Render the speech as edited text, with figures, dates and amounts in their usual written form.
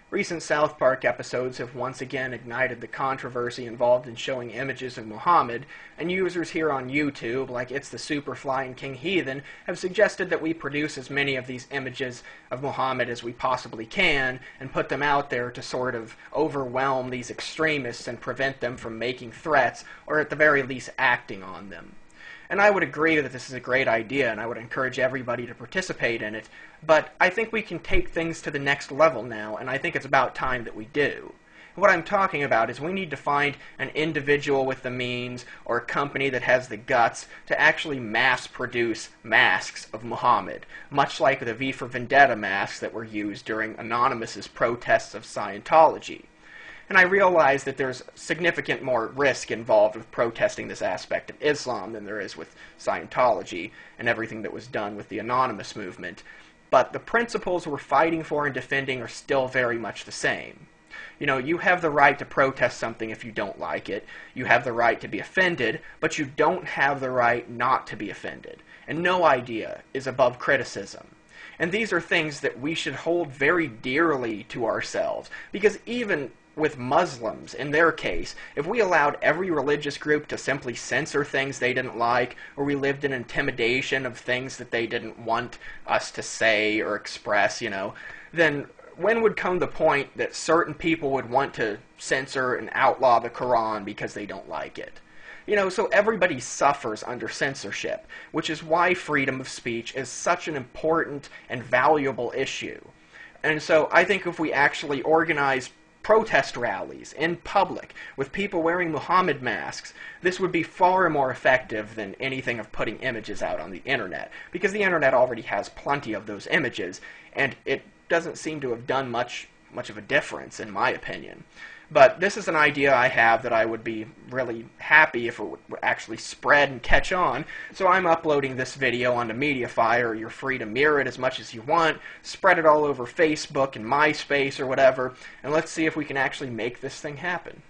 Recent South Park episodes have once again ignited the controversy involved in showing images of Muhammad, and users here on YouTube, like It's the Superfly and King Heathen, have suggested that we produce as many of these images of Muhammad as we possibly can, and put them out there to sort of overwhelm these extremists and prevent them from making threats, or at the very least acting on them. And I would agree that this is a great idea, and I would encourage everybody to participate in it, but I think we can take things to the next level now, and I think it's about time that we do. What I'm talking about is we need to find an individual with the means, or a company that has the guts, to actually mass-produce masks of Muhammad, much like the V for Vendetta masks that were used during Anonymous's protests of Scientology. And I realize that there's significant more risk involved with protesting this aspect of Islam than there is with Scientology and everything that was done with the Anonymous movement. But the principles we're fighting for and defending are still very much the same. You know, you have the right to protest something if you don't like it. You have the right to be offended, but you don't have the right not to be offended. And no idea is above criticism. And these are things that we should hold very dearly to ourselves, because even with Muslims, in their case, if we allowed every religious group to simply censor things they didn't like, or we lived in intimidation of things that they didn't want us to say or express, then when would come the point that certain people would want to censor and outlaw the Quran because they don't like it? So everybody suffers under censorship, which is why freedom of speech is such an important and valuable issue. And so I think if we actually organize protest rallies in public with people wearing Muhammad masks, this would be far more effective than anything of putting images out on the internet, because the internet already has plenty of those images, and it doesn't seem to have done much of a difference, in my opinion. But this is an idea I have that I would be really happy if it would actually spread and catch on, so I'm uploading this video onto Mediafire. You're free to mirror it as much as you want, spread it all over Facebook and MySpace or whatever, and let's see if we can actually make this thing happen.